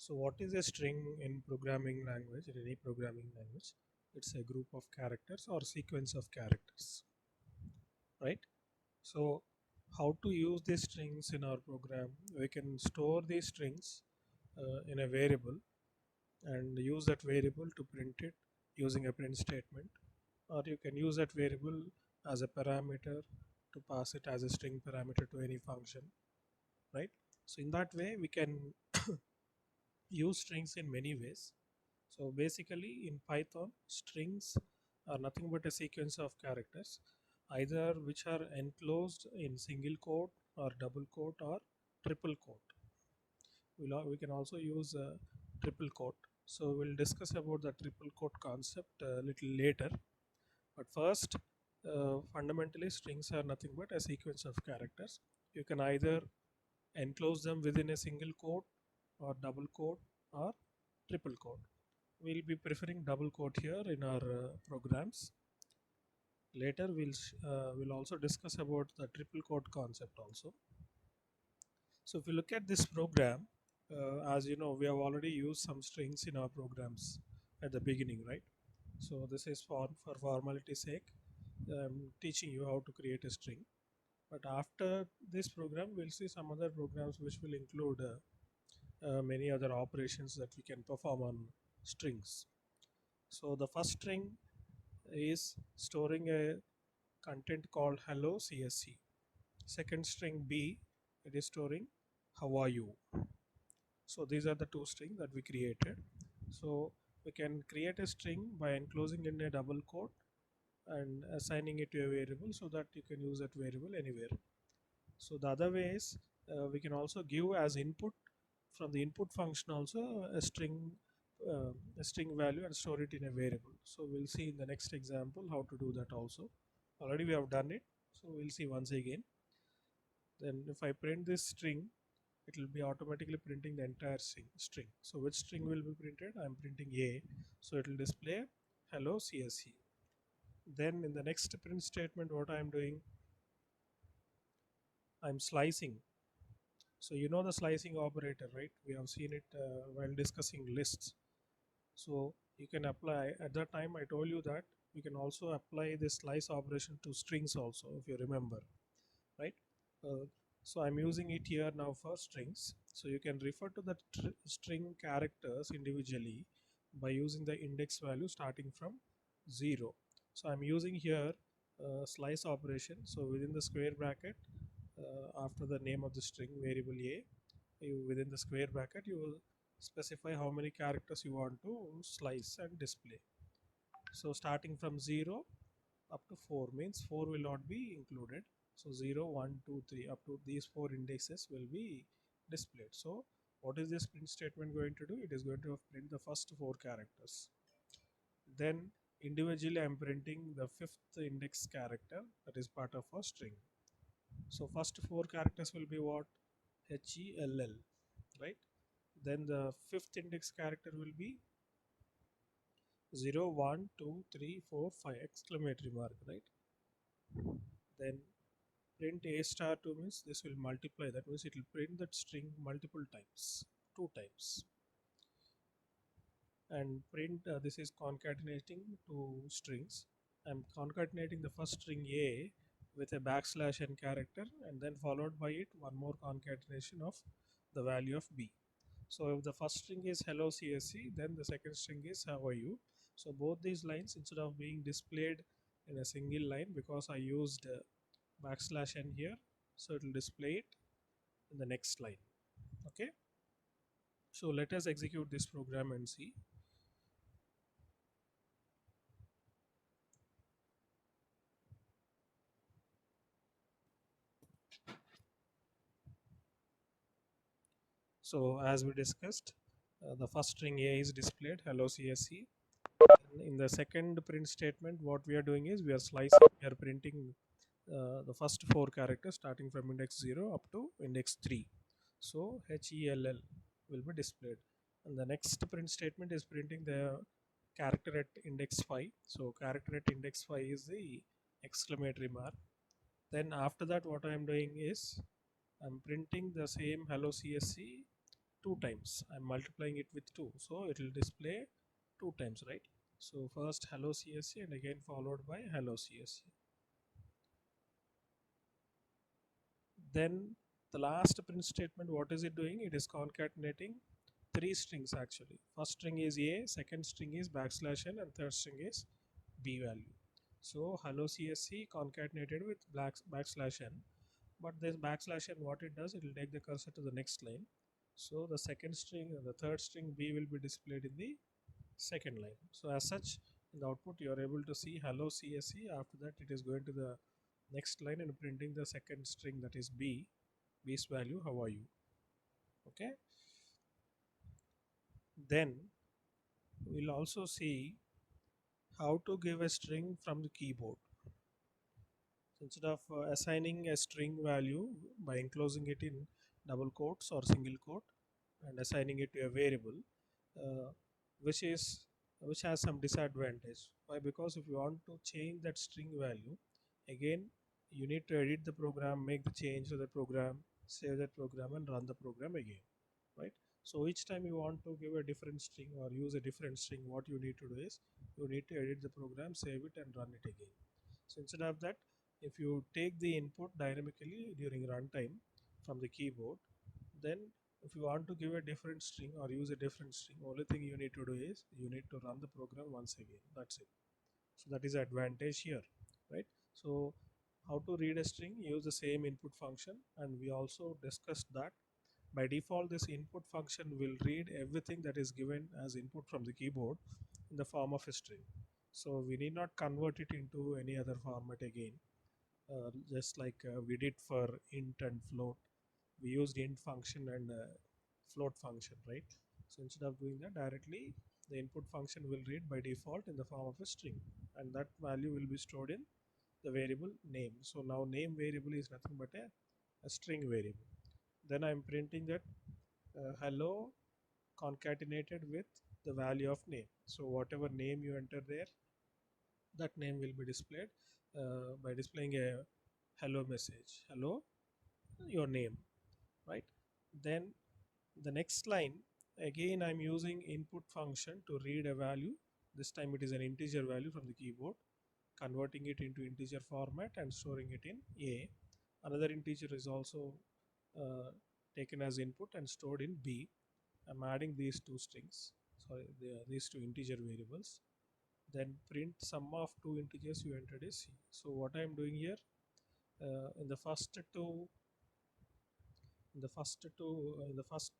So what is a string in programming language, in any programming language? It's a group of characters or sequence of characters, right? So how to use these strings in our program? We can store these strings in a variable and use that variable to print it using a print statement, or you can use that variable as a parameter to pass it as a string parameter to any function, right? So in that way we can use strings in many ways. So basically in Python, strings are nothing but a sequence of characters, either which are enclosed in single quote or double quote or triple quote. We can also use triple quote. So we'll discuss about the triple quote concept a little later. But first, fundamentally, strings are nothing but a sequence of characters. You can either enclose them within a single quote or double quote or triple quote. We'll be preferring double quote here in our programs. Later, we'll also discuss about the triple quote concept also. So if you look at this program, as you know, we have already used some strings in our programs at the beginning, right? So this is for formality's sake. I'm teaching you how to create a string. But after this program, we'll see some other programs which will include many other operations that we can perform on strings. So the first string is storing a content called hello CSC. Second string B, it is storing how are you. So these are the two strings that we created. So we can create a string by enclosing in a double quote and assigning it to a variable so that you can use that variable anywhere. So the other way is we can also give as input from the input function also a string value and store it in a variable. So we'll see in the next example how to do that also. Already we have done it, so we'll see once again. Then if I print this string, it will be automatically printing the entire string. So which string will be printed? I'm printing A, so it will display hello CSC. Then in the next print statement, what I'm doing, I'm slicing. So you know the slicing operator, right? We have seen it while discussing lists. So you can apply, at that time I told you that you can also apply this slice operation to strings also, if you remember, right? Uh, so I'm using it here now for strings. So you can refer to the string characters individually by using the index value starting from 0. So I'm using here slice operation. So within the square bracket, after the name of the string variable A, within the square bracket you will specify how many characters you want to slice and display. So starting from 0 up to 4 means 4 will not be included. So 0, 1, 2, 3 up to these 4 indexes will be displayed. So what is this print statement going to do? It is going to print the first 4 characters. Then individually I am printing the fifth index character that is part of a string. So first 4 characters will be what? HELL, right? Then the fifth index character will be 0, 1, 2, 3, 4, 5 exclamatory mark, right? Then print a star 2 means this will multiply, that means it will print that string multiple times, 2 times. And print this is concatenating two strings. I'm concatenating the first string A with a backslash n character and then followed by it one more concatenation of the value of B. So if the first string is hello CSC, then the second string is how are you. So both these lines, instead of being displayed in a single line, because I used backslash n here, so it will display it in the next line. Okay, so let us execute this program and see. So as we discussed, the first string A is displayed hello CSC. In the second print statement, what we are doing is we are slicing, we are printing the first 4 characters starting from index 0 up to index 3. So HELL will be displayed. And the next print statement is printing the character at index 5. So character at index 5 is the exclamatory mark. Then after that what I am doing is I'm printing the same hello CSC two times. I'm multiplying it with 2, so it will display two times, right? So first hello CSC and again followed by hello CSC. Then the last print statement, what is it doing? It is concatenating three strings actually. First string is A, second string is backslash n, and third string is B value. So hello CSC concatenated with backslash n, but this backslash n, what it does, it will take the cursor to the next line. So the second string, the third string B will be displayed in the second line. So as such, in the output you are able to see hello CSC. After that it is going to the next line and printing the second string, that is B's value, how are you? Okay. Then we'll also see how to give a string from the keyboard. So instead of assigning a string value by enclosing it in double quotes or single quote and assigning it to a variable, uh, which is which has some disadvantage. Why? Because if you want to change that string value, again you need to edit the program, make the change to the program, save that program and run the program again, right? So each time you want to give a different string or use a different string, what you need to do is you need to edit the program, save it and run it again. So instead of that, if you take the input dynamically during runtime from the keyboard, then if you want to give a different string or use a different string, only thing you need to do is you need to run the program once again. That's it. So that is the advantage here, right? So how to read a string, use the same input function, and we also discussed that by default this input function will read everything that is given as input from the keyboard in the form of a string. So we need not convert it into any other format again, just like we did for int and float. We used int function and float function, right? So instead of doing that directly, the input function will read by default in the form of a string, and that value will be stored in the variable name. So now name variable is nothing but a string variable. Then I'm printing that hello concatenated with the value of name. So whatever name you enter there, that name will be displayed by displaying a hello message. Hello, your name, right? Then the next line, again I'm using input function to read a value. This time it is an integer value from the keyboard, converting it into integer format and storing it in A. Another integer is also uh, taken as input and stored in B. I'm adding these two strings, sorry, these two integer variables. Then print sum of two integers you entered is C. So what I'm doing here, in the first two in the first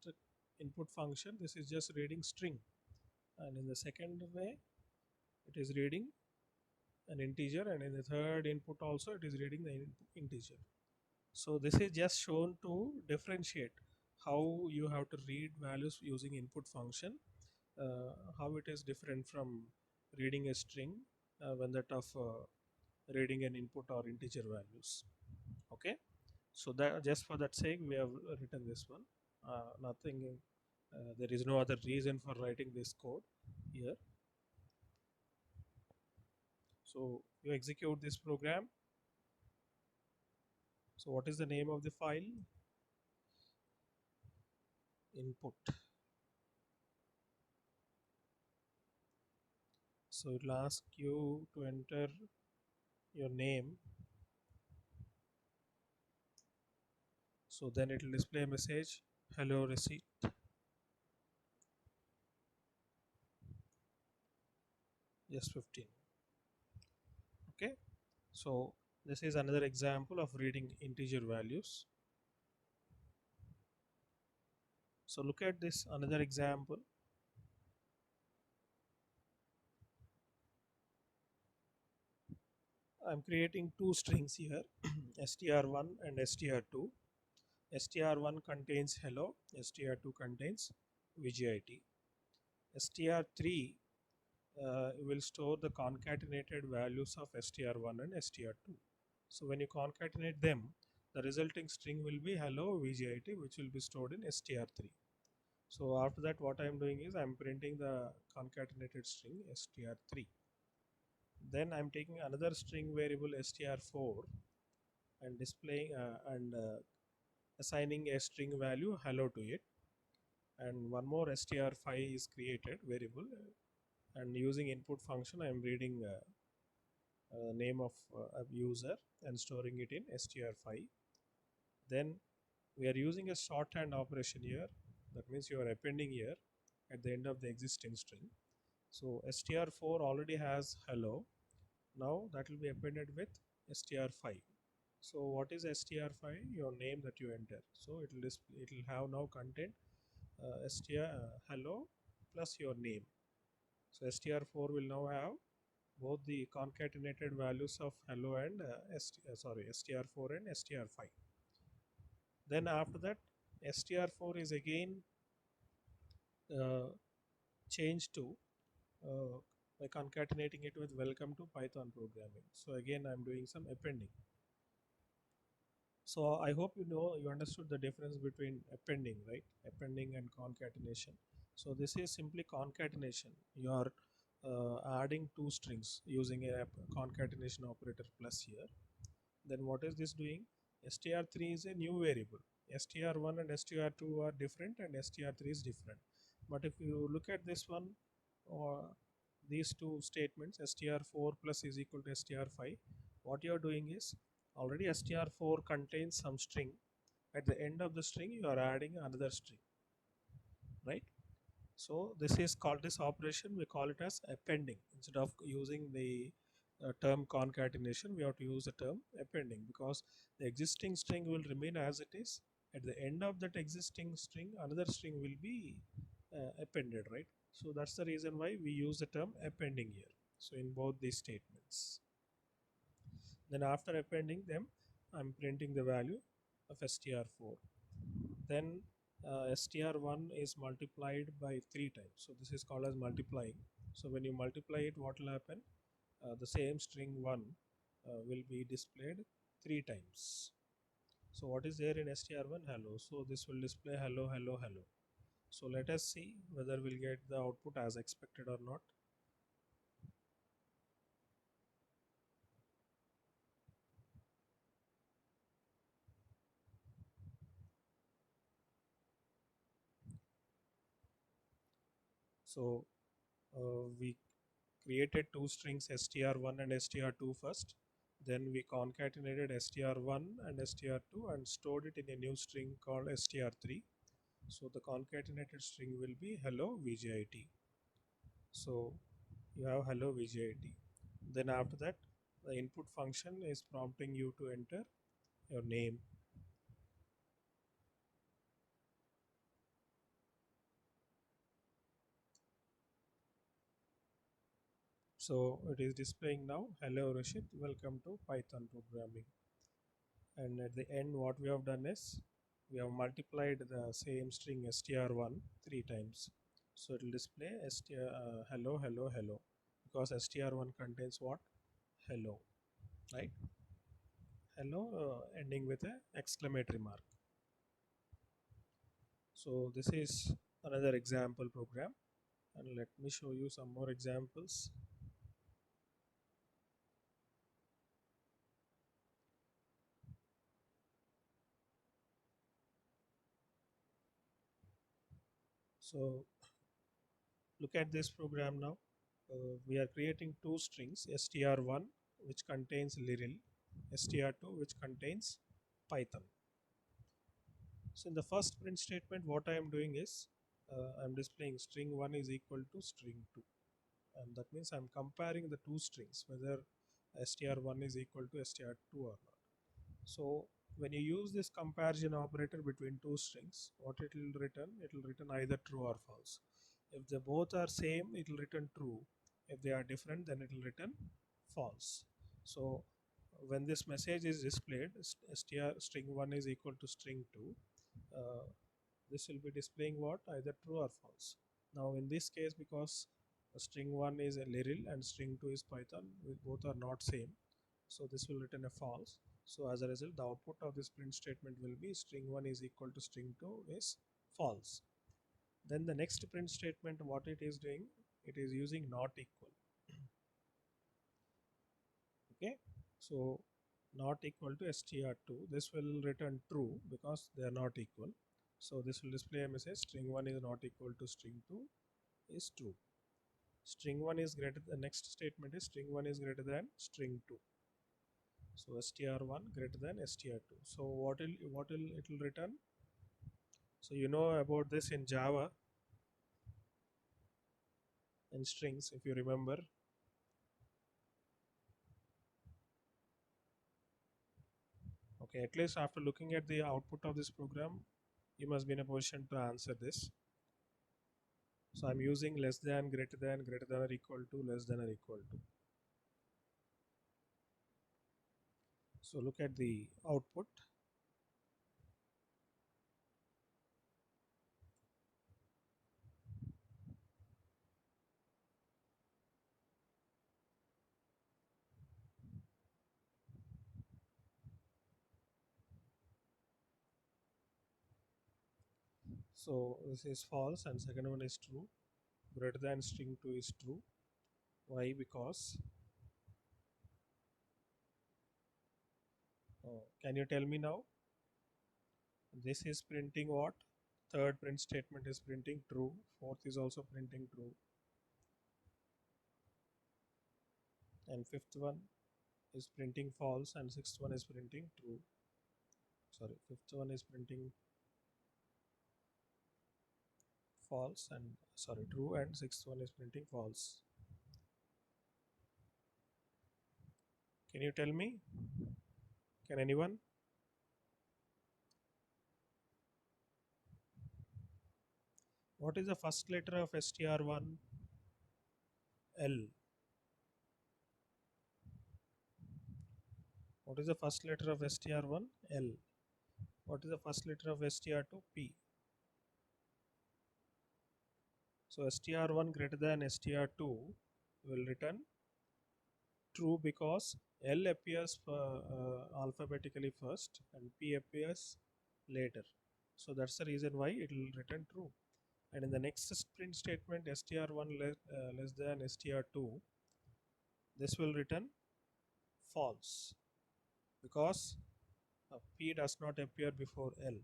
input function, this is just reading string, and in the second way it is reading an integer, and in the third input also it is reading the integer. So this is just shown to differentiate how you have to read values using input function, how it is different from reading a string when that of reading an input or integer values. Okay, so that just for that sake we have written this one. Nothing, there is no other reason for writing this code here. So you execute this program. So what is the name of the file? Input. So it will ask you to enter your name. So then it will display a message, hello receipt. Yes, 15. Okay, so this is another example of reading integer values. So look at this another example. I'm creating two strings here, str1 and str2. str1 contains hello, str2 contains VGIT. str3 will store the concatenated values of str1 and str2. So when you concatenate them, the resulting string will be hello VGIT, which will be stored in str3. So after that, what I am doing is I am printing the concatenated string str3. Then I am taking another string variable str4 and displaying and assigning a string value hello to it. and one more str5 is created variable, and using input function I am reading name of a user and storing it in str5. Then we are using a shorthand operation here. That means you are appending here at the end of the existing string. So str4 already has hello. Now that will be appended with str5. So what is str5? Your name that you enter. So it will display, it will have now content str hello plus your name. So str4 will now have both the concatenated values of hello and str4 and str5. Then after that, str4 is again uh, changed to by concatenating it with welcome to Python programming. So again, I'm doing some appending. So I hope you understood the difference between appending, right? Appending and concatenation. So this is simply concatenation. You are adding two strings using a concatenation operator plus here. Then what is this doing? str3 is a new variable. str1 and str2 are different and str3 is different. But if you look at this one, or these two statements, str4 plus is equal to str5, what you are doing is already str4 contains some string. At the end of the string, you are adding another string, right? So this is called, this operation we call it as appending. Instead of using the term concatenation, we have to use the term appending, because the existing string will remain as it is. At the end of that existing string, another string will be appended, right? So that's the reason why we use the term appending here. So in both these statements, then after appending them, I'm printing the value of str4. Then str1 is multiplied by 3 times. So this is called as multiplying. So when you multiply it, what will happen? The same string 1 will be displayed 3 times. So what is there in str1? Hello. So this will display hello, hello, hello. So let us see whether we'll get the output as expected or not. So we created two strings str1 and str2 first. Then we concatenated str1 and str2 and stored it in a new string called str3. So the concatenated string will be hello VJIT. So you have hello VJIT. Then after that, the input function is prompting you to enter your name. So it is displaying now, hello Rashid, welcome to Python programming. And at the end, what we have done is we have multiplied the same string str1 3 times. So it will display hello, hello, hello, because str1 contains what? Hello, right? Hello ending with a exclamatory mark. So this is another example program, and let me show you some more examples. So look at this program now. We are creating two strings, str1 which contains Liril, str2 which contains Python. So in the first print statement, what I am doing is I'm displaying string 1 is equal to string 2, and that means I'm comparing the two strings whether str1 is equal to str2 or not. So when you use this comparison operator between two strings, what it will return? It will return either true or false. If they both are same, it will return true. If they are different, then it will return false. So when this message is displayed, string 1 is equal to string 2, uh, this will be displaying what? Either true or false. Now in this case, because string 1 is a Liril and string 2 is Python, both are not same, so this will return a false. So as a result, the output of this print statement will be string 1 is equal to string 2 is false. Then the next print statement, what it is doing, it is using not equal. Okay, so not equal to str2, this will return true because they are not equal. So this will display a message string 1 is not equal to string 2 is true. String 1 is greater than, the next statement is string 1 is greater than string 2. So str1 greater than str2. So what will it will return? So you know about this in Java in strings, if you remember. Okay, at least after looking at the output of this program, you must be in a position to answer this. So I'm using less than, greater than or equal to, less than or equal to. So look at the output. So this is false and second one is true. Greater than string 2 is true. Why? Because can you tell me now? This is printing what? Third print statement is printing true. Fourth is also printing true. And fifth one is printing false and sixth one is printing true. Sorry, fifth one is printing false and sorry true, and sixth one is printing false. Can you tell me? Can anyone? What is the first letter of str1? L. What is the first letter of str1? L. What is the first letter of str2? P. So str1 greater than str2 will return true because L appears alphabetically first and P appears later. So that's the reason why it will return true. And in the next print statement str1 less than str2, this will return false because P does not appear before L,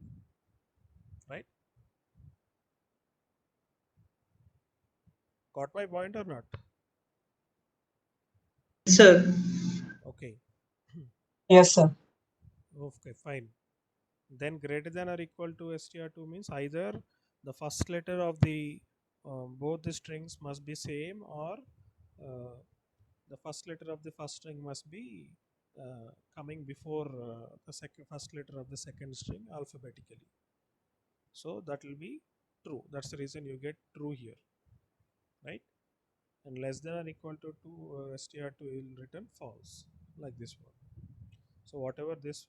right? Got my point or not? Sir. Okay. Yes, sir. Okay, fine. Then greater than or equal to str2 means either the first letter of the both the strings must be same, or uh, the first letter of the first string must be coming before the second first letter of the second string alphabetically. So that will be true. That's the reason you get true here, right? And less than or equal to 2 str2 will return false, like this one. So whatever this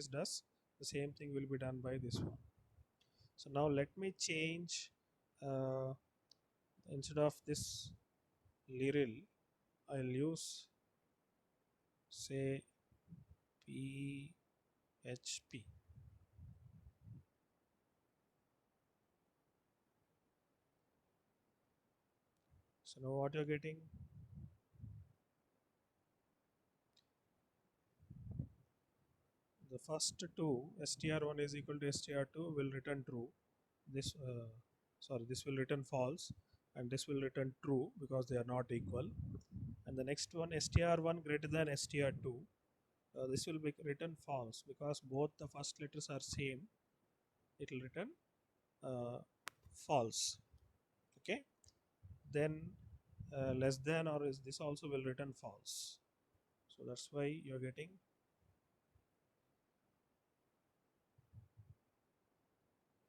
does, the same thing will be done by this one. So now let me change, uh, instead of this literal, I'll use say PHP. So now what you're getting? The first two, str1 is equal to str2, will return true. This this will return false, and this will return true because they are not equal. And the next one, str1 greater than str2, this will be written false because both the first letters are same. It will return uh, false. Okay. Then less than, or is this also will return false. So that's why you're getting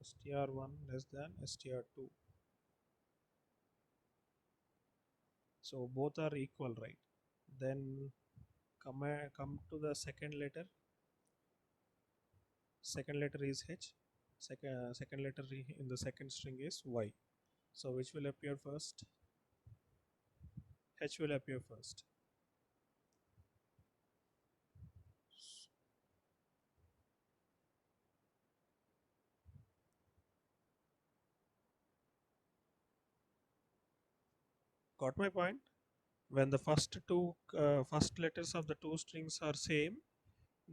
str1 less than str2. So both are equal, right? Then come to the second letter. Second letter is H. Second letter in the second string is Y. So which will appear first? H will appear first. Got my point? When the first letters of the two strings are same,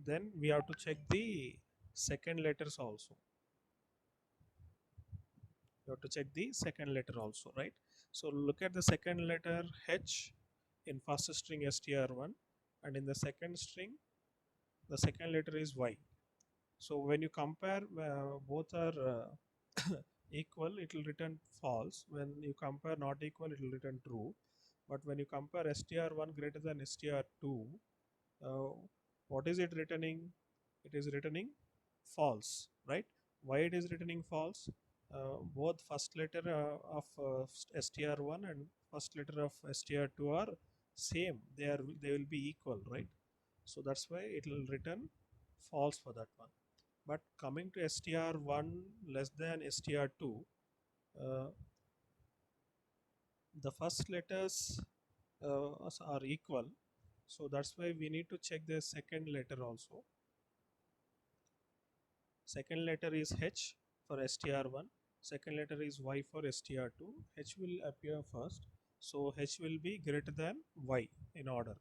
then we have to check the second letters also. have to check the second letter also, right? So look at the second letter H in first string str1, and in the second string the second letter is Y. So when you compare both are equal, it will return false. When you compare not equal, it will return true. But when you compare str1 greater than str2, uh, what is it returning? It is returning false, right? Why it is returning false? Both first letter of str1 and first letter of str2 are same. They will be equal, right? So that's why it will return false for that one. But coming to str1 less than str2, uh, the first letters are equal, so that's why we need to check the second letter also. Second letter is H for str1, second letter is Y for str2. H will appear first, so H will be greater than Y in order,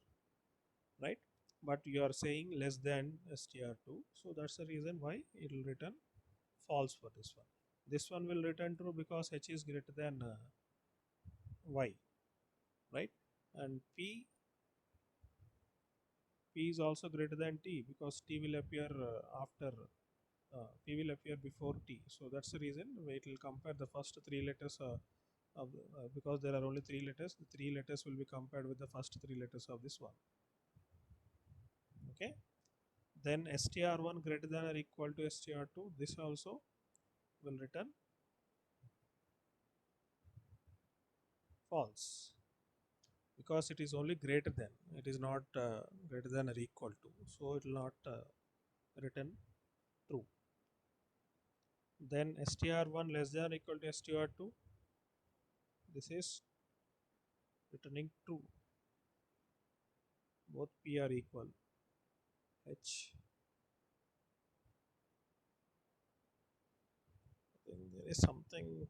right? But you are saying less than str2, so that's the reason why it will return false for this one. This one will return true because H is greater than Y, right? And P is also greater than T because T will appear after P will appear before T. So that's the reason it will compare the first three letters because there are only three letters. The three letters will be compared with the first three letters of this one. Okay. Then str1 greater than or equal to str2. This also will return false because it is only greater than. It is not greater than or equal to. So it will not return true. Then str1 less than or equal to str2. This is returning true. Both P are equal. H, I think there is something.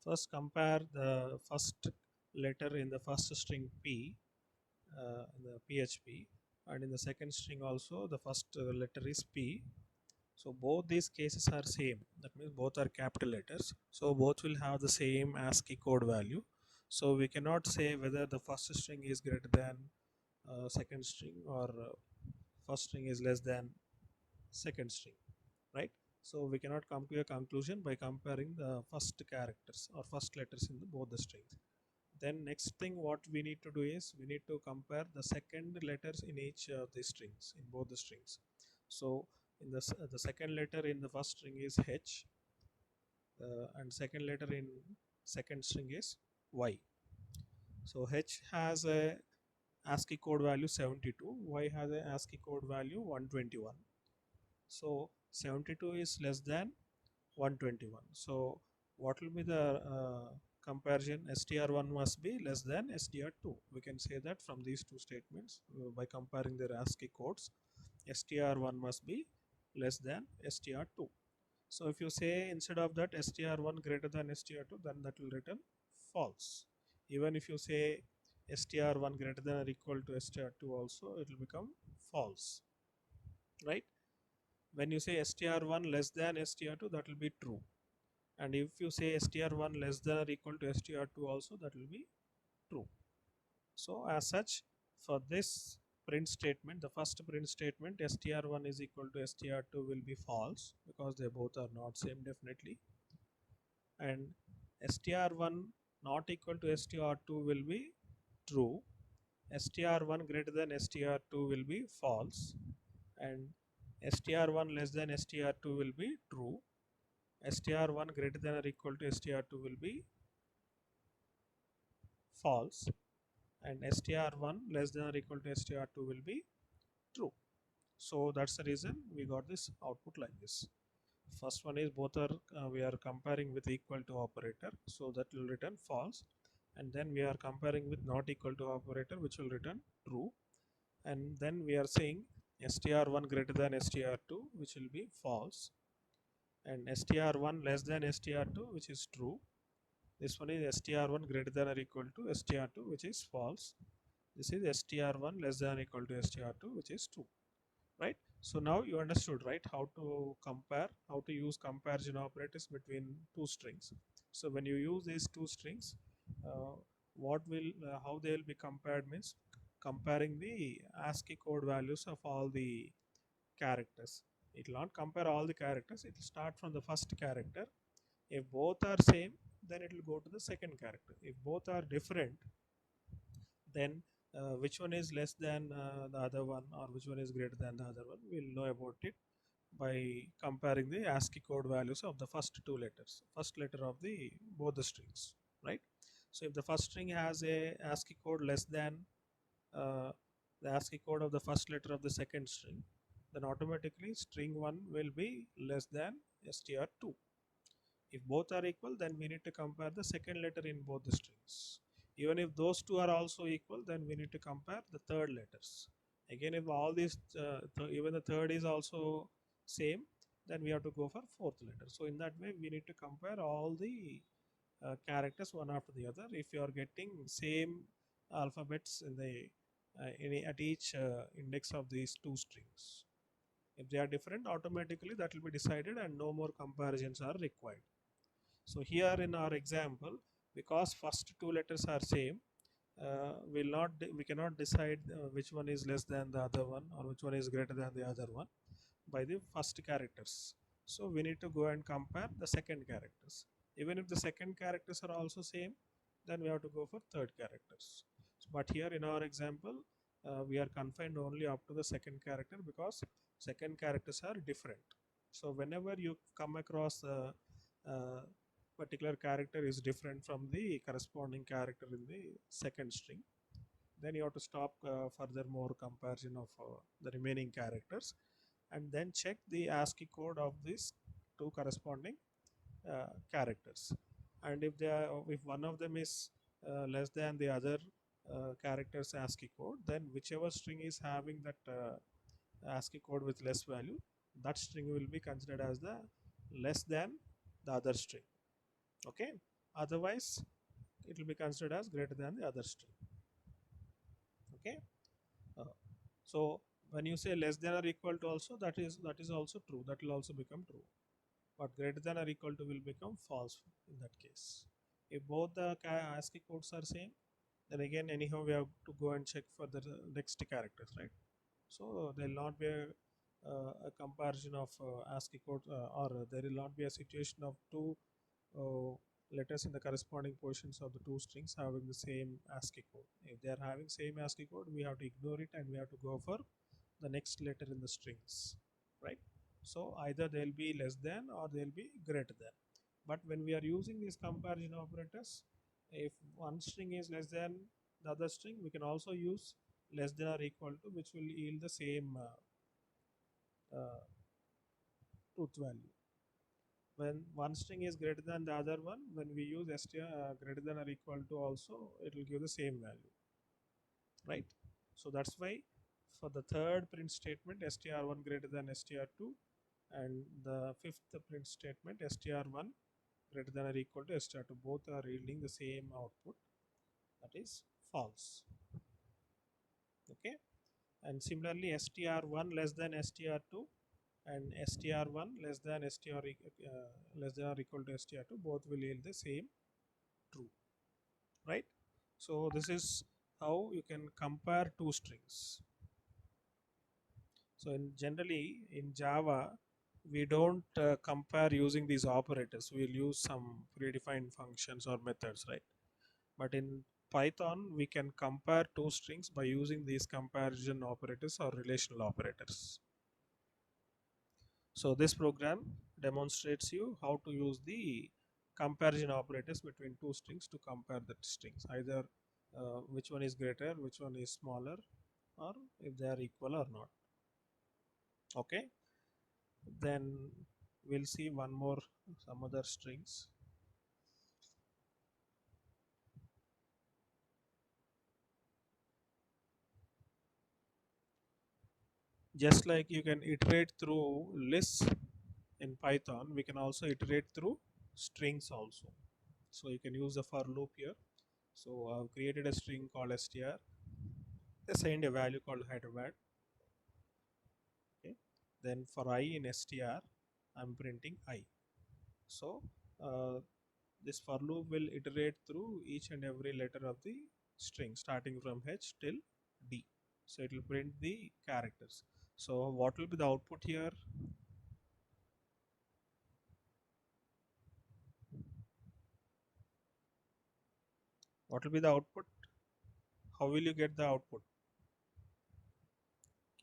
First compare the first letter in the first string P, in the PHP, and in the second string also the first letter is P. So both these cases are same. That means both are capital letters. So both will have the same ASCII code value. So we cannot say whether the first string is greater than second string or first string is less than second string, right? So we cannot come to a conclusion by comparing the first characters or first letters in both the strings. Then next thing what we need to do is we need to compare the second letters in each of the strings, in both the strings. So in the second letter in the first string is H, and second letter in second string is Y. So H has a ASCII code value 72, Y has a ASCII code value 121. So 72 is less than 121. So what will be the comparison? str1 must be less than str2. We can say that from these two statements by comparing their ASCII codes. str1 must be less than str2. So if you say instead of that str1 greater than str2, then that will return false. Even if you say str1 greater than or equal to str2 also, it will become false, right? When you say str1 less than str2, that will be true. And if you say str1 less than or equal to str2 also, that will be true. So as such, for this print statement, the first print statement str1 is equal to str2 will be false because they both are not same definitely, and str1 not equal to str2 will be true, str1 greater than str2 will be false, and str1 less than str2 will be true, str1 greater than or equal to str2 will be false, and str1 less than or equal to str2 will be true. So that's the reason we got this output like this. First one is both are we are comparing with equal to operator, so that will return false, and then we are comparing with not equal to operator, which will return true, and then we are saying str1 greater than str2, which will be false, and str1 less than str2, which is true. This one is str1 greater than or equal to str2, which is false. This is str1 less than or equal to str2, which is true, right? So now you understood, right, how to compare, how to use comparison operators between two strings. So when you use these two strings, uh, how they will be compared means comparing the ASCII code values of all the characters. It will not compare all the characters, it will start from the first character. If both are same, then it will go to the second character. If both are different, then which one is less than the other one, or which one is greater than the other one, we'll know about it by comparing the ASCII code values of the first two letters, first letter of the both the strings, right? So if the first string has a ASCII code less than uh, the ASCII code of the first letter of the second string, then automatically string 1 will be less than str2. If both are equal, then we need to compare the second letter in both the strings. Even if those two are also equal, then we need to compare the third letters. Again, if all these, even the third is also same, then we have to go for fourth letter. So in that way, we need to compare all the characters one after the other. If you are getting same alphabets in the at each index of these two strings, if they are different, automatically that will be decided and no more comparisons are required. So here in our example, because first two letters are same, we cannot decide which one is less than the other one or which one is greater than the other one by the first characters. So we need to go and compare the second characters. Even if the second characters are also same, then we have to go for third characters. But here in our example, we are confined only up to the second character because second characters are different. So whenever you come across a particular character is different from the corresponding character in the second string, then you have to stop further more comparison of the remaining characters, and then check the ASCII code of these two corresponding characters. And if one of them is less than the other character's ASCII code, then whichever string is having that ASCII code with less value, that string will be considered as the less than the other string. Okay, otherwise it will be considered as greater than the other string. Okay, uh, so when you say less than or equal to, also that is also true, that will also become true, but greater than or equal to will become false in that case. If both the ASCII codes are same, then again anyhow we have to go and check for the next characters, right? So there will not be a comparison of ASCII code, or there will not be a situation of two uh, letters in the corresponding positions of the two strings having the same ASCII code. If they are having same ASCII code, we have to ignore it and we have to go for the next letter in the strings, right? So either they'll be less than or they'll be greater than. But when we are using these comparison operators, if one string is less than the other string, we can also use less than or equal to, which will yield the same uh, truth value. When one string is greater than the other one, when we use str greater than or equal to, also it will give the same value, right? So that's why for the third print statement str1 greater than str2, and the fifth print statement str1 greater than or equal to str2, both are yielding the same output, that is false. Okay, and similarly str1 less than str2 and str1 less than or equal to str2, both will yield the same true, right? So this is how you can compare two strings. So in generally in Java, we don't compare using these operators. We'll use some predefined functions or methods, right? But in Python, we can compare two strings by using these comparison operators or relational operators. So this program demonstrates you how to use the comparison operators between two strings to compare the strings, either which one is greater, which one is smaller, or if they are equal or not. Okay, then we'll see one more, some other strings. Just like you can iterate through lists, in Python, we can also iterate through strings also. So you can use the for loop here. So I've created a string called str, assigned a value called Hyderabad. Okay. Then for I in str, I'm printing I. So this for loop will iterate through each and every letter of the string starting from H till D. So it will print the characters. So what will be the output here? What will be the output? How will you get the output?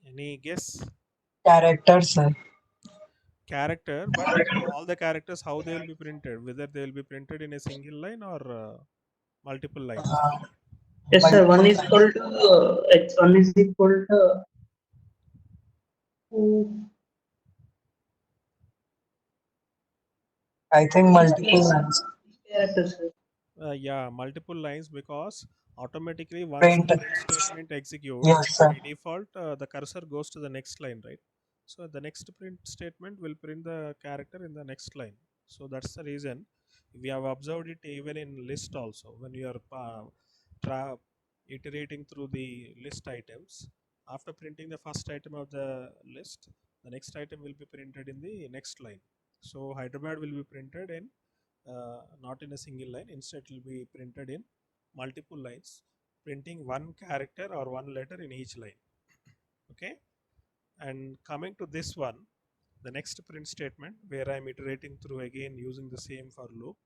Any guess? Character, sir. Character, but all the characters, how they will be printed? Whether they will be printed in a single line or multiple lines? Uh, Yes, sir. One multiple is lines. equal to X1 is equal to I think multiple lines. characters, sir. Yeah, multiple lines, because automatically once the Print. print statement executes, Yes, sir. by default the cursor goes to the next line, right? So the next print statement will print the character in the next line. So that's the reason we have observed it even in list also. When you are iterating through the list items, after printing the first item of the list, the next item will be printed in the next line. So Hyderabad will be printed in not in a single line. Instead, it will be printed in multiple lines, printing one character or one letter in each line. Okay. And coming to this one, the next print statement where I'm iterating through again using the same for loop,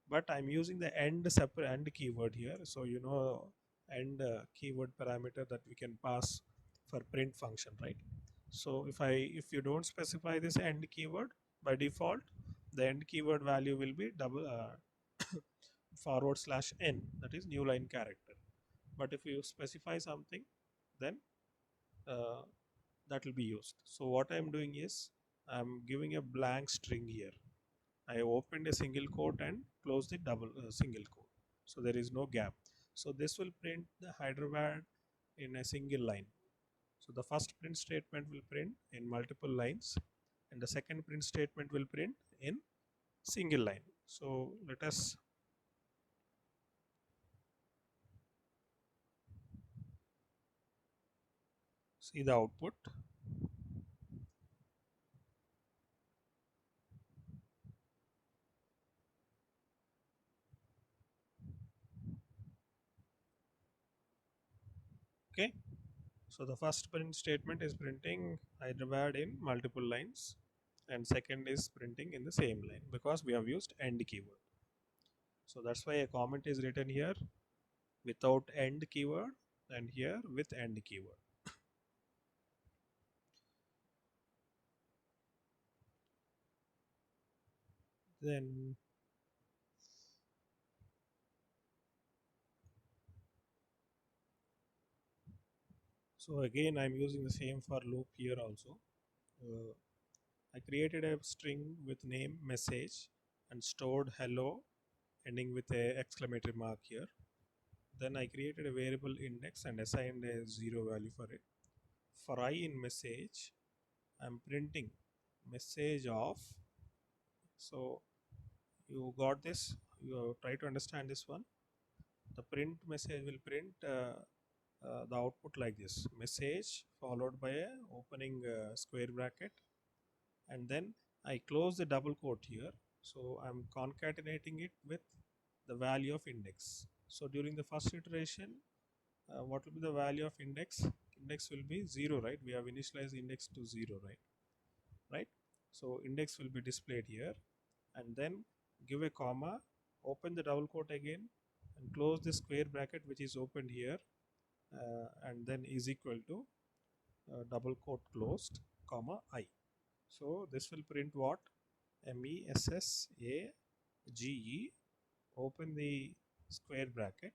but I'm using the end separate end keyword here. So you know, end keyword parameter that we can pass for print function, right? So if you don't specify this end keyword, by default the end keyword value will be double /n, that is new line character. But if you specify something, then uh, that will be used. So what I'm doing is I'm giving a blank string here. I opened a single quote and closed the double single quote, so there is no gap. So this will print the Hyderabad in a single line. So the first print statement will print in multiple lines, and the second print statement will print in single line. So let us see the output. Okay. So the first print statement is printing Hyderabad in multiple lines, and second is printing in the same line because we have used end keyword. So that's why a comment is written here without end keyword and here with end keyword. Then so again I'm using the same for loop here also. Uh, I created a string with name message and stored hello ending with a exclamatory mark here. Then I created a variable index and assigned a 0 value for it. For I in message, I'm printing message of. So you got this. You try to understand this one. The print message will print the output like this: message followed by a opening square bracket, and then I close the double quote here. So I'm concatenating it with the value of index. So during the first iteration, what will be the value of index? Index will be 0, right? We have initialized index to 0, right? So index will be displayed here, and then give a comma, open the double quote again, and close the square bracket which is opened here, and then is equal to double quote closed, comma I. So this will print what? MESSAGE, open the square bracket,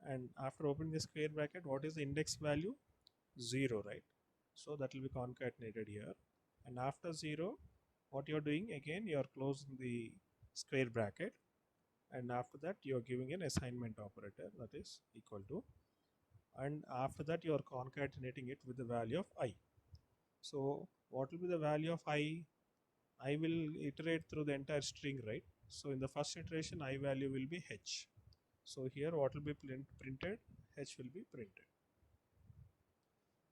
and after opening the square bracket, what is the index value? 0, right? So that will be concatenated here, and after 0, what you're doing again, you're closing the square bracket, and after that you're giving an assignment operator, that is equal to, and after that you are concatenating it with the value of I. So what will be the value of I? I will iterate through the entire string, right? So in the first iteration, I value will be h. So here what will be printed? H will be printed.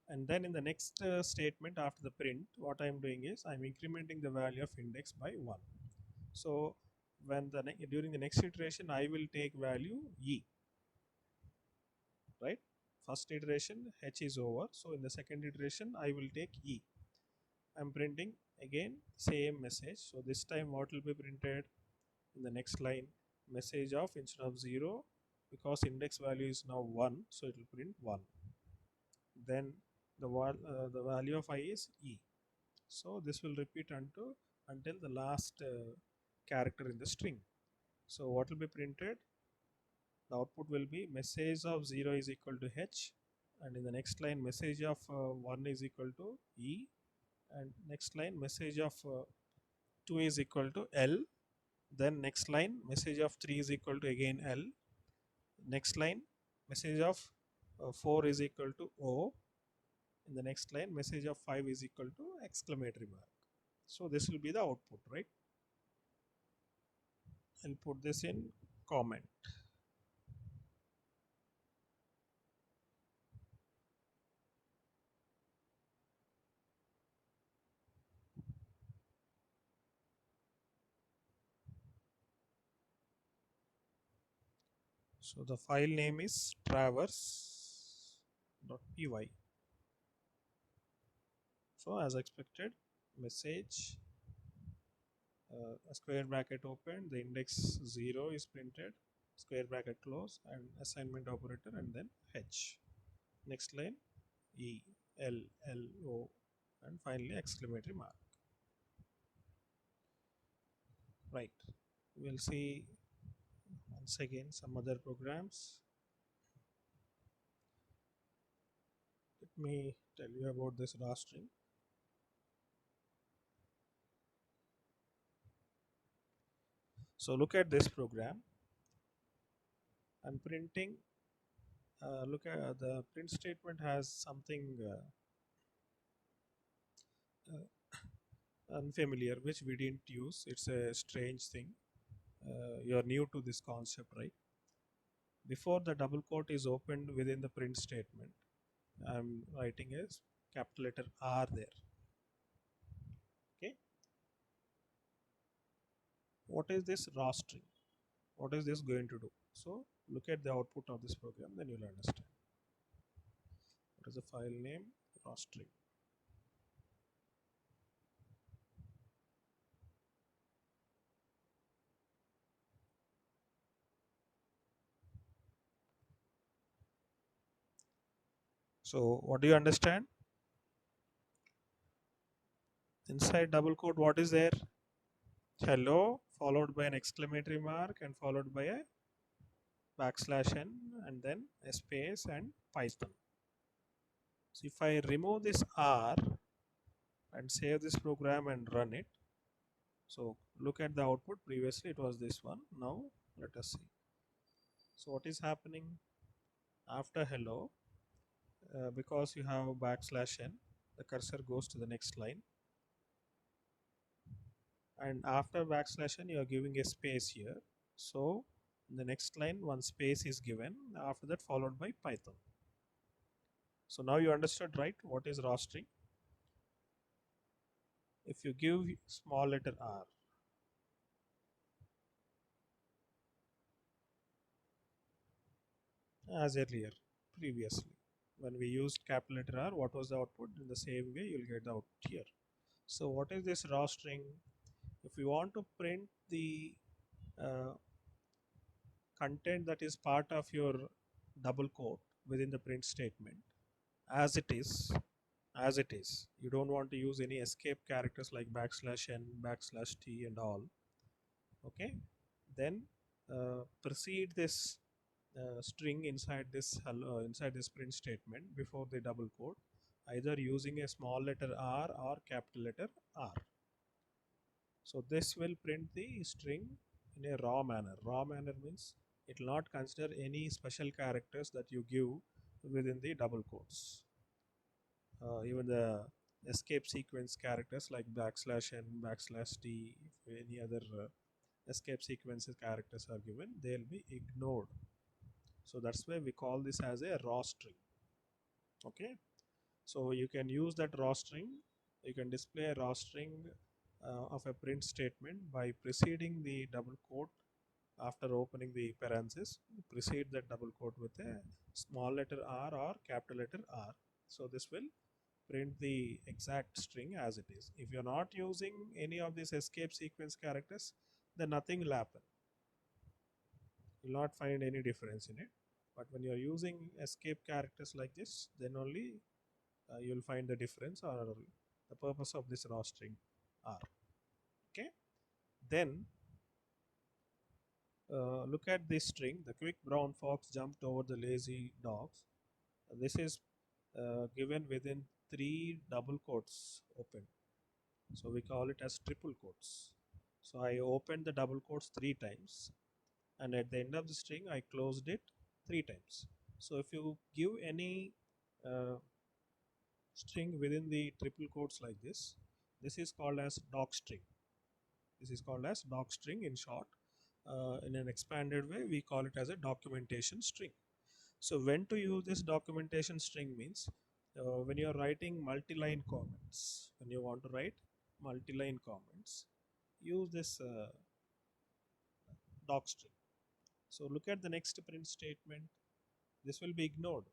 And then in the next statement after the print, what I am doing is I am incrementing the value of index by 1. So when during the next iteration, I will take value e, right? First iteration h is over, so in the second iteration I will take e. I'm printing again same message. So this time what will be printed in the next line? Message of, instead of 0, because index value is now 1, so it will print 1. Then the value of I is e. So this will repeat until the last character in the string. So what will be printed? The output will be message of 0 is equal to h, and in the next line message of 1 is equal to e, and next line message of 2 is equal to l, then next line message of 3 is equal to again l, next line message of 4 is equal to o, in the next line message of 5 is equal to exclamatory mark. So this will be the output, right? I'll put this in comment. So the file name is traverse.py. So as expected, message, a square bracket open, the index 0 is printed, square bracket close, and assignment operator, and then h. Next line e, l, l, o, and finally exclamatory mark. Right. We'll see once again some other programs. Let me tell you about this raw string. So look at this program. I'm printing. Look at the print statement has something unfamiliar which we didn't use. It's a strange thing. You're new to this concept, right? Before the double quote is opened within the print statement, I'm writing a capital letter R there. Okay. What is this raw string? What is this going to do? So look at the output of this program, then you'll understand. What is the file name? Raw string. So what do you understand? Inside double quote, what is there? Hello, followed by an exclamatory mark and followed by a \n and then a space and Python. So if I remove this R and save this program and run it, so look at the output. Previously it was this one. Now let us see. So what is happening after hello? Because you have \n, the cursor goes to the next line, and after \n you are giving a space here. So in the next line one space is given, after that followed by Python. So now you understood, right, what is raw string? If you give small letter r, as earlier previously when we used capital letter R, what was the output? In the same way you'll get the output here. So what is this raw string? If you want to print the content that is part of your double quote within the print statement as it is, you don't want to use any escape characters like \n, \t and all, okay, then precede this string inside this print statement before the double quote, either using a small letter r or capital letter R. So this will print the string in a raw manner. Raw manner means it will not consider any special characters that you give within the double quotes. Even the escape sequence characters like backslash n, backslash t, if any other escape sequences characters are given, they'll be ignored. So that's why we call this as a raw string. Okay, so you can use that raw string. You can display a raw string of a print statement by preceding the double quote. After opening the parenthesis, precede that double quote with a small letter r or capital letter R. So this will print the exact string as it is. If you're not using any of these escape sequence characters, then nothing will happen. You'll not find any difference in it. But when you're using escape characters like this, then only you'll find the difference or the purpose of this raw string R. Okay, then look at this string. The quick brown fox jumped over the lazy dogs. This is given within 3 double quotes open. So we call it as triple quotes. So I opened the double quotes 3 times, and at the end of the string I closed it 3 times. So if you give any uh, string within the triple quotes like this is called as doc string. This is called as doc string in short. In an expanded way, we call it as a documentation string. So when to use this documentation string means when you are writing multi-line comments. When you want to write multi-line comments, use this doc string. So look at the next print statement. This will be ignored.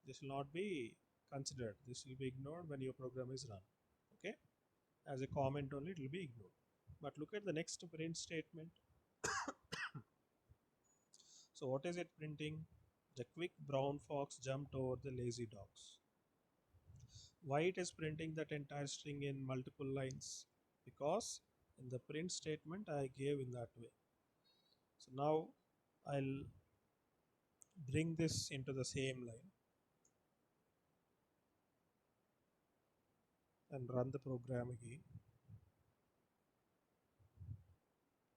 This will not be considered. This will be ignored when your program is run. Okay, as a comment only it will be ignored. But look at the next print statement. So what is it printing? The quick brown fox jumped over the lazy dogs. Why it is printing that entire string in multiple lines? Because in the print statement I gave in that way. So now I'll bring this into the same line and run the program again.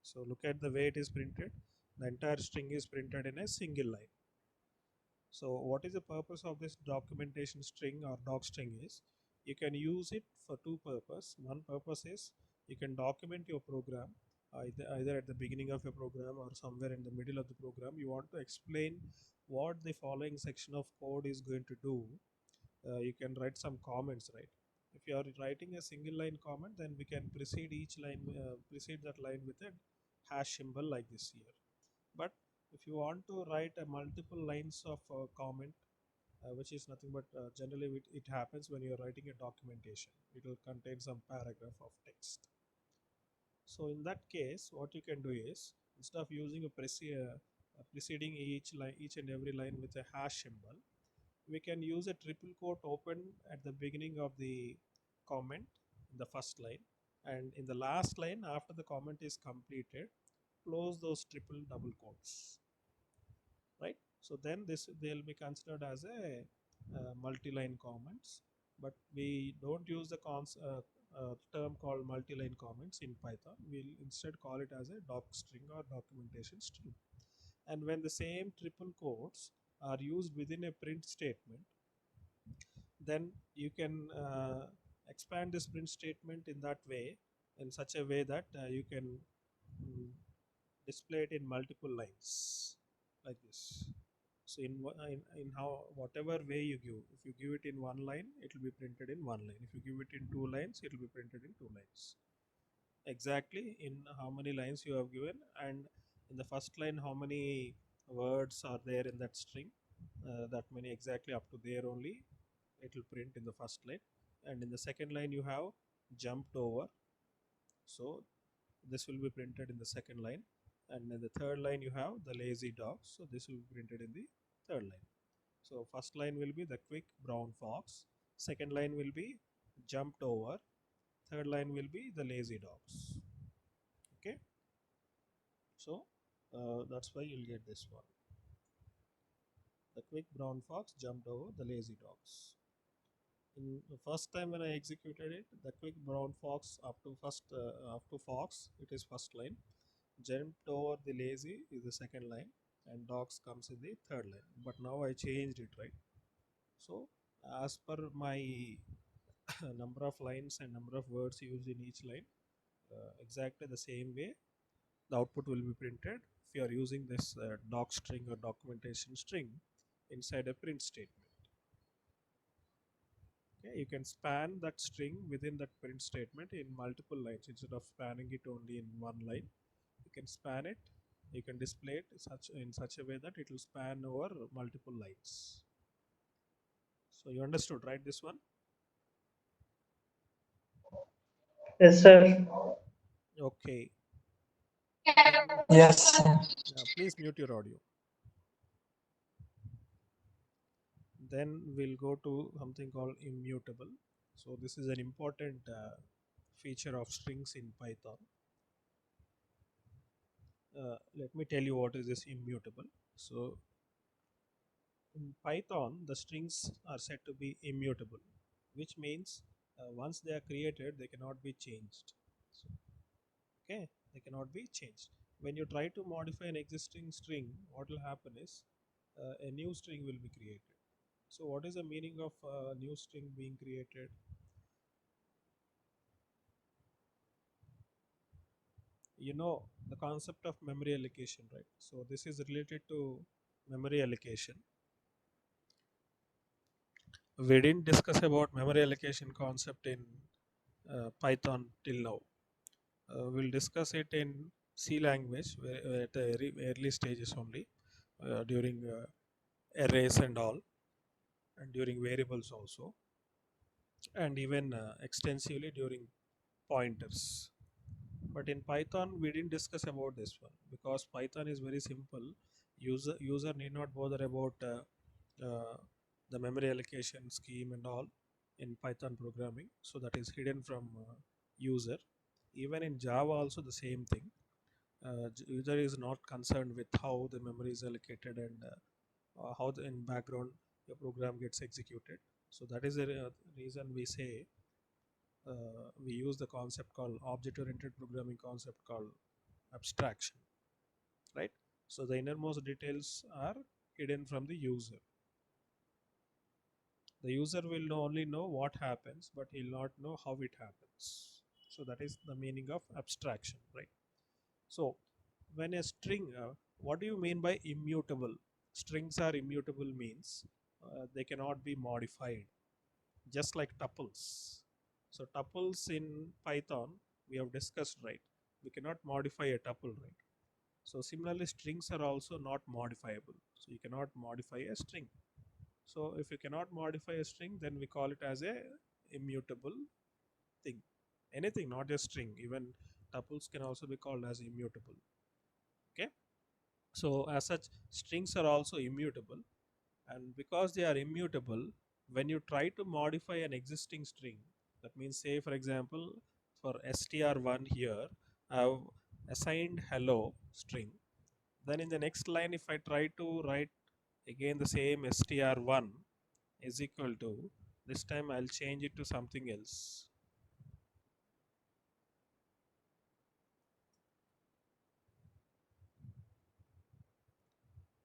So look at the way it is printed. The entire string is printed in a single line. So what is the purpose of this documentation string or doc string is, you can use it for two purposes. One purpose is you can document your program either at the beginning of your program or somewhere in the middle of the program. You want to explain what the following section of code is going to do. You can write some comments, right? If you are writing a single line comment, then we can precede each line, precede that line with a hash symbol like this here. But if you want to write a multiple lines of comment, which is nothing but generally it happens when you're writing a documentation, it will contain some paragraph of text. So in that case, what you can do is, instead of using preceding each line, each and every line with a hash symbol, we can use a triple quote open at the beginning of the comment in the first line, and in the last line after the comment is completed, close those triple double quotes, right? So then this they'll be considered as a multi-line comments, but we don't use the term called multi-line comments in Python. We'll instead call it as a doc string or documentation string. And when the same triple quotes are used within a print statement, then you can expand this print statement in that way, in such a way that you can mm, display it in multiple lines like this. So in how whatever way you give, if you give it in one line, it will be printed in one line. If you give it in 2 lines, it will be printed in 2 lines. Exactly in how many lines you have given, and in the first line how many words are there in that string, that many exactly up to there only it will print in the first line. And in the second line you have jumped over, so this will be printed in the second line. And in the third line you have the lazy dog, so this will be printed in the third line. So first line will be the quick brown fox, second line will be jumped over, third line will be the lazy dogs. Okay, so that's why you'll get this one. The quick brown fox jumped over the lazy dogs. In the first time when I executed it, the quick brown fox up to fox, it is first line. Jumped over the lazy is the second line, and dogs comes in the third line. But now I changed it, right? So as per my number of lines and number of words used in each line, exactly the same way the output will be printed if you are using this doc string or documentation string inside a print statement. Okay, you can span that string within that print statement in multiple lines instead of spanning it only in one line. You can span it, you can display it in such a way that it will span over multiple lines. So you understood, right, this one? Yes, sir. Okay. Yes, sir. Please mute your audio. Then we'll go to something called immutable. So this is an important feature of strings in Python. Let me tell you what is this immutable. So in Python, the strings are said to be immutable, which means once they are created, they cannot be changed. So, okay, they cannot be changed. When you try to modify an existing string, what will happen is a new string will be created. So what is the meaning of a new string being created? You know the concept of memory allocation, right? So this is related to memory allocation. We didn't discuss about memory allocation concept in Python till now. We'll discuss it in C language at the early stages only, during arrays and all, and during variables also, and even extensively during pointers. But in Python we didn't discuss about this one because Python is very simple. User need not bother about uh, the memory allocation scheme and all in Python programming, so that is hidden from user. Even in Java also the same thing. User is not concerned with how the memory is allocated and how in background your program gets executed. So that is the reason we say we use the concept called object-oriented programming concept called abstraction, right? So the innermost details are hidden from the user. The user will only know what happens, but he'll not know how it happens. So that is the meaning of abstraction, right? So when a string, what do you mean by immutable? Strings are immutable means they cannot be modified, just like tuples. So tuples in Python we have discussed, right? We cannot modify a tuple, right? So similarly, strings are also not modifiable. So you cannot modify a string. So if you cannot modify a string, then we call it as a immutable thing. Anything, not a string. Even tuples can also be called as immutable. Okay. So as such, strings are also immutable, and because they are immutable, when you try to modify an existing string, that means say for example for str1 here I've assigned hello string, then in the next line if I try to write again the same str1 is equal to, this time I'll change it to something else.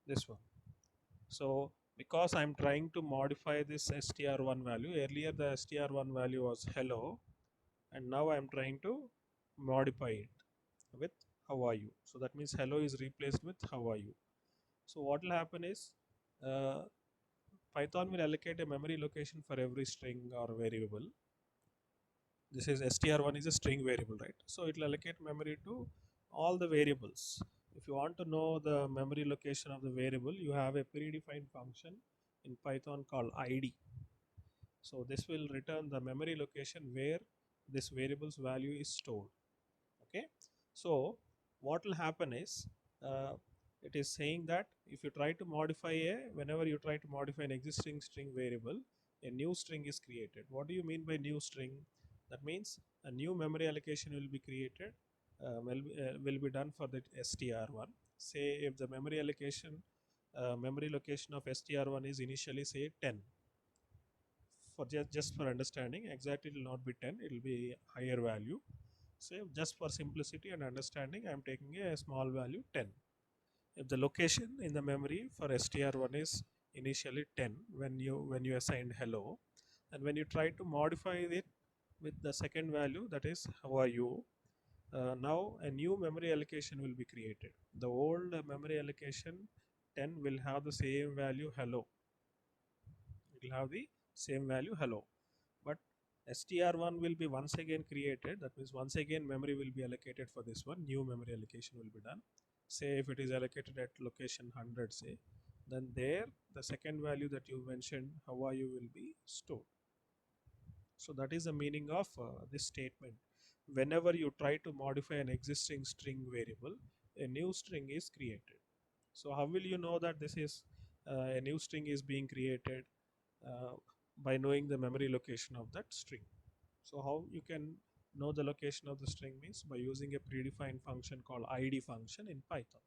This one. So because I'm trying to modify this str1 value, earlier the str1 value was hello, and now I'm trying to modify it with how are you. So that means hello is replaced with how are you. So what will happen is uh, Python will allocate a memory location for every string or variable. This is str1 is a string variable, right? So it will allocate memory to all the variables. If you want to know the memory location of the variable, you have a predefined function in Python called id. So this will return the memory location where this variable's value is stored. Okay. So what will happen is uh, it is saying that if you try to modify whenever you try to modify an existing string variable, a new string is created. What do you mean by new string? That means a new memory allocation will be created, will be done for that str1. Say if the memory allocation memory location of str1 is initially say 10, for just for understanding, exactly it will not be 10, it will be higher value. So just for simplicity and understanding, I am taking a small value 10. If the location in the memory for str1 is initially 10 when you assigned hello, and when you try to modify it with the second value, that is how are you, now a new memory allocation will be created. The old memory allocation 10 will have the same value hello, it will have the same value hello, but str1 will be once again created. That means once again memory will be allocated for this one, new memory allocation will be done. Say if it is allocated at location 100, say, then there the second value that you mentioned how are you will be stored. So that is the meaning of this statement. Whenever you try to modify an existing string variable, a new string is created. So how will you know that this is a new string is being created? uh, by knowing the memory location of that string. So how you can know the location of the string means by using a predefined function called id function in Python.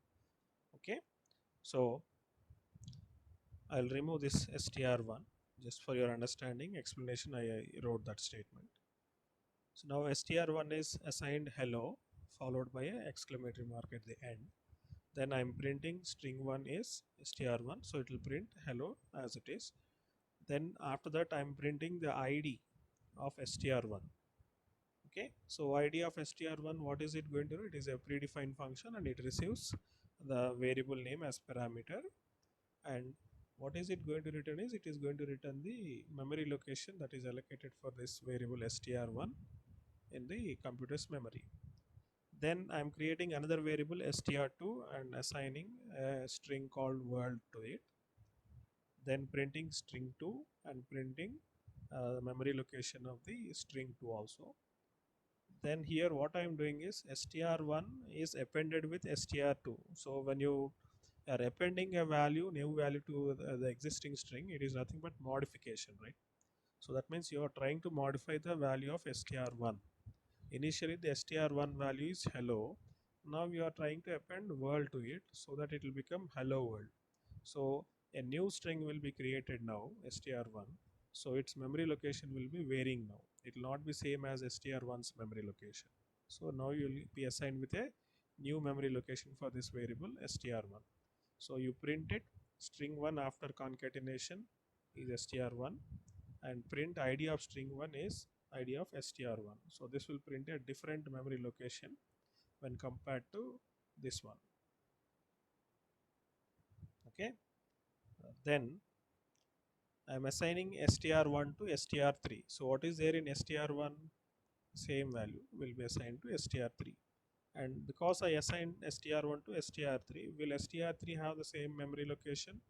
Okay, so I'll remove this str1 just for your understanding explanation. I wrote that statement. So now str1 is assigned hello followed by an exclamatory mark at the end. Then I'm printing string1 is str1, so it will print hello as it is. Then after that I'm printing the id of str1. Okay, so id of str1, what is it going to do? It is a predefined function and it receives the variable name as parameter, and what is it going to return is it is going to return the memory location that is allocated for this variable str1 in the computer's memory. Then I'm creating another variable str2 and assigning a string called world to it, then printing string2 and printing the memory location of the string2 also. Then here what I am doing is str1 is appended with str2. So when you are appending a value, new value to the existing string, it is nothing but modification, right? So that means you are trying to modify the value of str1. Initially the str1 value is hello. Now you are trying to append world to it so that it will become hello world. So a new string will be created now, str1. So its memory location will be varying now. It will not be same as str1's memory location. So now you will be assigned with a new memory location for this variable str1. So you print it, string1 after concatenation is str1, and print id of string1 is id of str1. So this will print a different memory location when compared to this one. Okay, then I'm assigning str1 to str3. So what is there in str1? Same value will be assigned to str3. And because I assigned str1 to str3, will str3 have the same memory location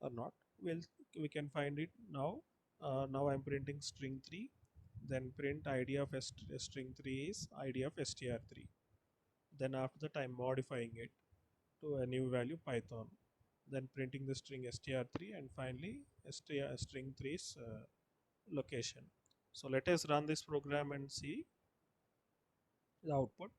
or not? Well, we can find it now. Now I'm printing string3. Then print id of string3 is id of str3. Then after that I'm modifying it to a new value Python. Then printing the string str3 and finally string3's location. So let us run this program and see the output.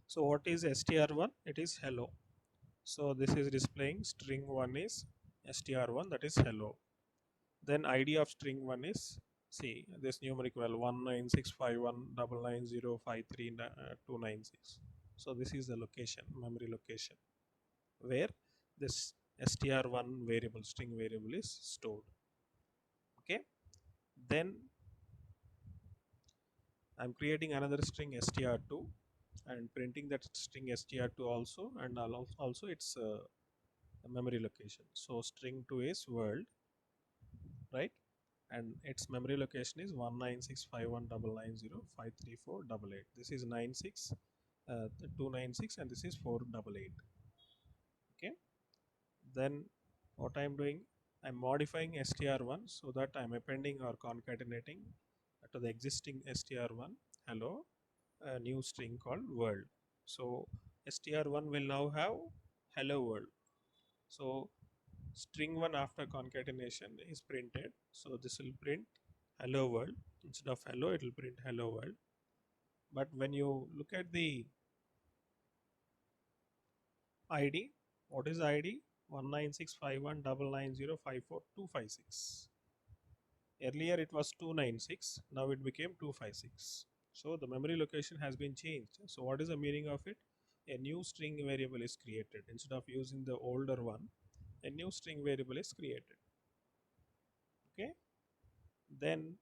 So what is str1? It is hello. So this is displaying string1 is str1, that is hello. Then id of string1 is, see this numeric value 1965199053296. So this is the location, memory location, where this str1 variable, string variable is stored. Okay, then I'm creating another string str2 and printing that string str2 also, and also its memory location. So string2 is world, right? And its memory location is 1965199053488. This is 296 and this is 488. Okay, then what I'm doing, I'm modifying str1 so that I'm appending or concatenating to the existing str1 hello a new string called world. So str1 will now have hello world. So string 1 after concatenation is printed. So this will print hello world. Instead of hello, it will print hello world. But when you look at the ID, what is ID? 1965199054256. Earlier it was 296, now it became 256. So the memory location has been changed. So what is the meaning of it? A new string variable is created. Instead of using the older one, a new string variable is created. Okay. Then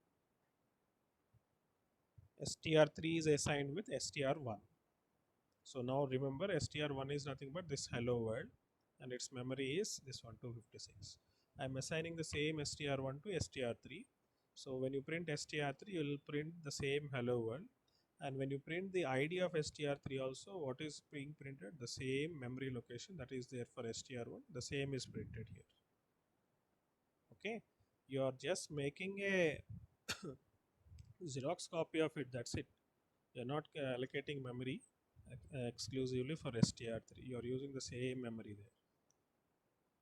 str3 is assigned with str1. So now remember, str1 is nothing but this hello world, and its memory is this one 256. I am assigning the same str1 to str3. So when you print str3, you will print the same hello world, and when you print the ID of str3 also, what is being printed? The same memory location that is there for str1, the same is printed here. Okay, you are just making a Xerox copy of it, that's it. You're not allocating memory exclusively for str3. You're using the same memory there,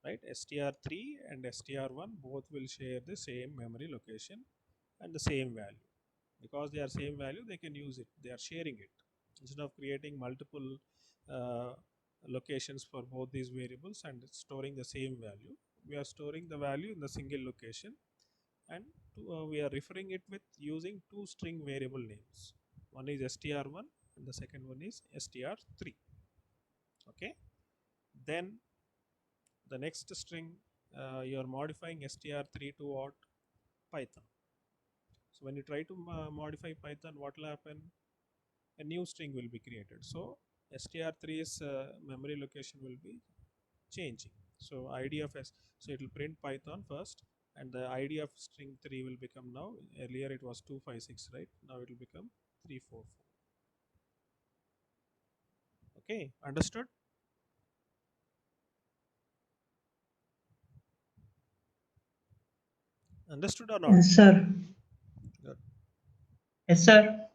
right? str3 and str1 both will share the same memory location and the same value. Because they are same value, they can use it. They are sharing it. Instead of creating multiple uh, locations for both these variables and storing the same value, we are storing the value in the single location, and we are referring it with using two string variable names. One is str1 and the second one is str3. Okay, then the next string, you are modifying str3 to what? Python. So when you try to modify Python, what will happen? A new string will be created. So str3's memory location will be changing. So ID of s, so it will print Python first, and the ID of string 3 will become now, earlier it was 256, right? Now it will become 344. Okay, understood? Understood or not? Yes, sir. Good. Yes, sir.